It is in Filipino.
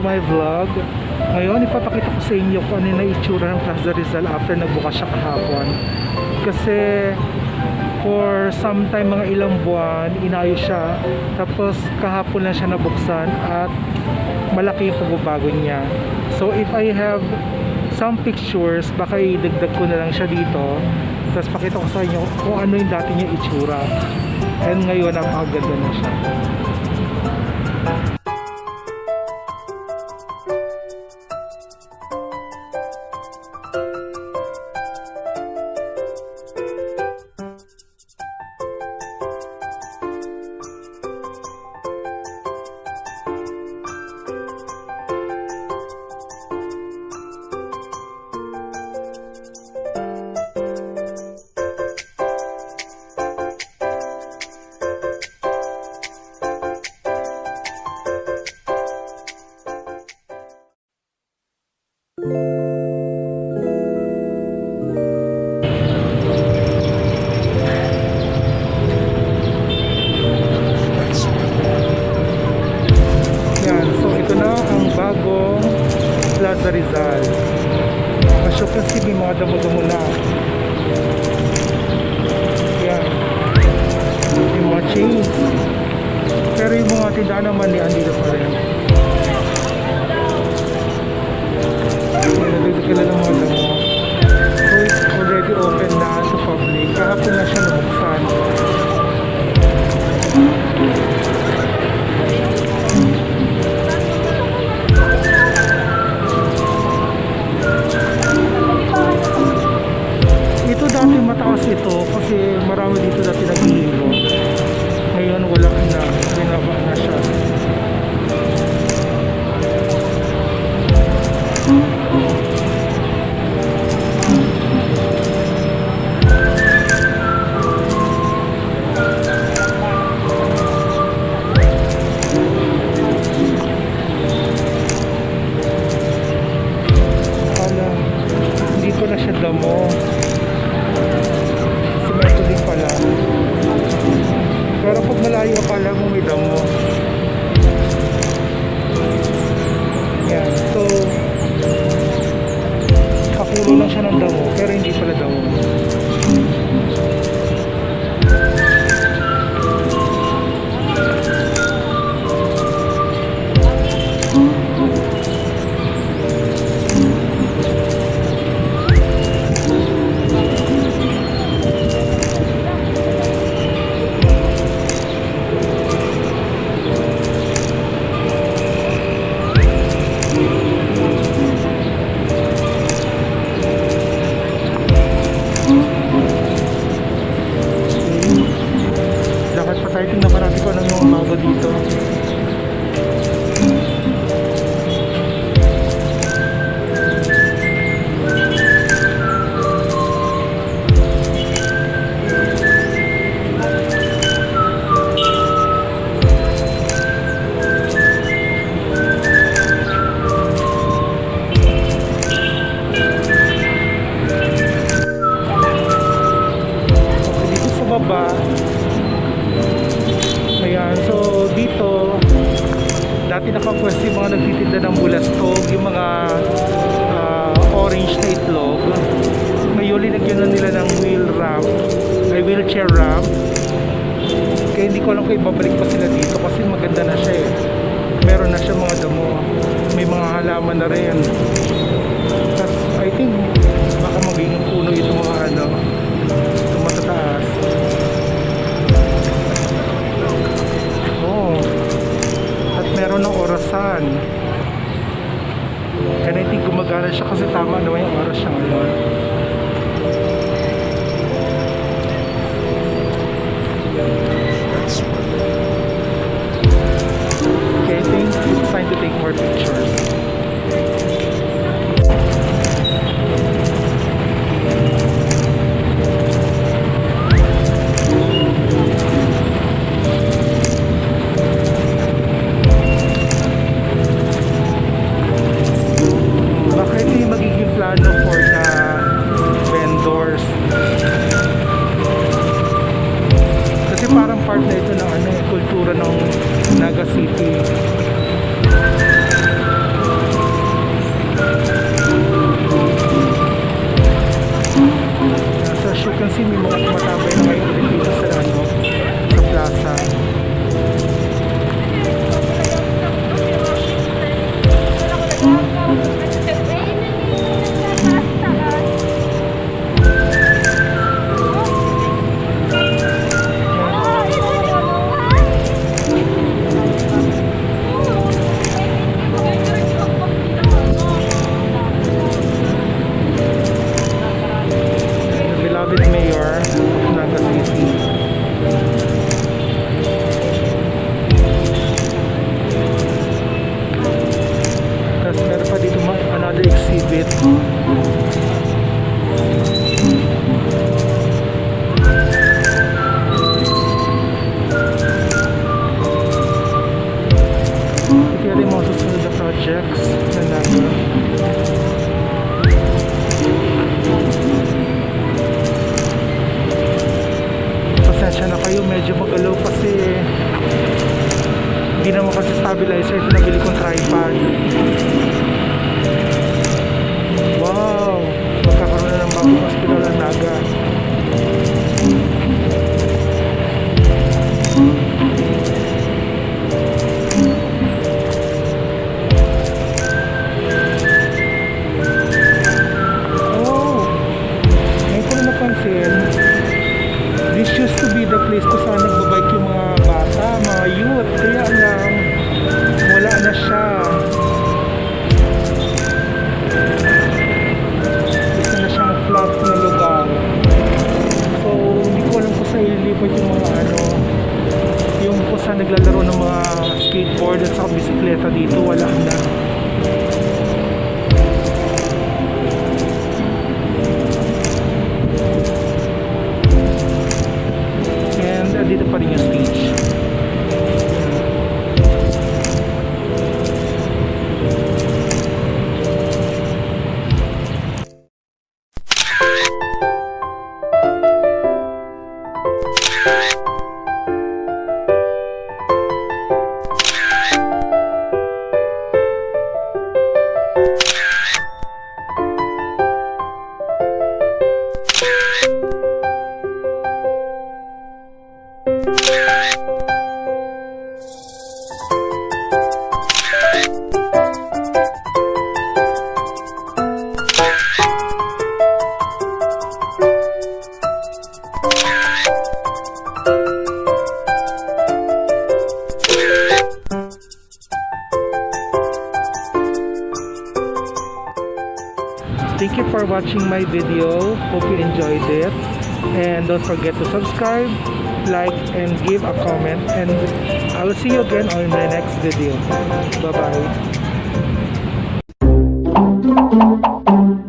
my vlog. Ngayon ipapakita ko sa inyo kung ano na itsura ng Plaza Rizal after nagbukas siya kahapon. Kasi for some time, mga ilang buwan, inayos siya. Tapos kahapon lang siya nabuksan at malaki yung pagbabago niya. So if I have some pictures, baka idagdag ko na lang siya dito. Tapos pakita ko sa inyo kung ano yung dati niya itsura. And ngayon, napakaganda na siya. Bagong Plaza Rizal. As you can see, may mga damo-damo na. Yan. Yung mga chains. Pero yung mga tindahan naman ni andito pa rin. Nagdagdagan na ng mga damo. So it's already open na sa public. Kahapon na siya nabuksan. Dati mataas ito kasi marami dito dati naghihilo. Ngayon wala na, binaba na siya. Hindi ko na siya damo. Pero pag malayo pala mo may damo. Yan. So kakulo lang siya ng damo pero hindi pala damo. Tingnan pa natin kung anong mga bago dito. Dito sa baba, ayan, so dito dati nakapwesto yung mga nagtitinda ng bulastog, yung mga orange na itlog. Ngayon linagyan na nila ng wheelchair ramp. Kaya hindi ko alam kung ibabalik pa sila dito kasi maganda na siya eh. Meron na siya mga damo, may mga halaman na rin. Tapos I think baka magiging puno itong mga itong matataas. Meron ng orasan. And I think gumagana siya kasi tama naman yung oras siya ngayon. Okay, I think it's time to take more pictures. Magiging plano for the kasi may mga tumatambay na ngayon Pilipinas sa ano, sa plaza. Beloved Mayor of Naga City. Tapos meron pa dito another exhibit. Ito yung mga susunod na projects na Naga. Pasensya na kayo, medyo magalaw kasi hindi naman kasi stabilizer ito nabili kong tripod. Wow, magkakaroon na ng bagong hospital ang Naga. Oh, ngayon ko na napansin, this used to be the place kung saan nagbabike yung mga bata, mga youth. Kaya lang, wala na siya. Isa na siyang flat na lugar. So, hindi ko alam kung saan ililipat yung mga ano, yung kung saan naglalaro ng mga skateboard at saka bisikleta dito, wala na. Dito pa rin yung stage. Thank you for watching my video. Hope you enjoyed it. And don't forget to subscribe, like, and give a comment. And I will see you again on my next video. Bye-bye.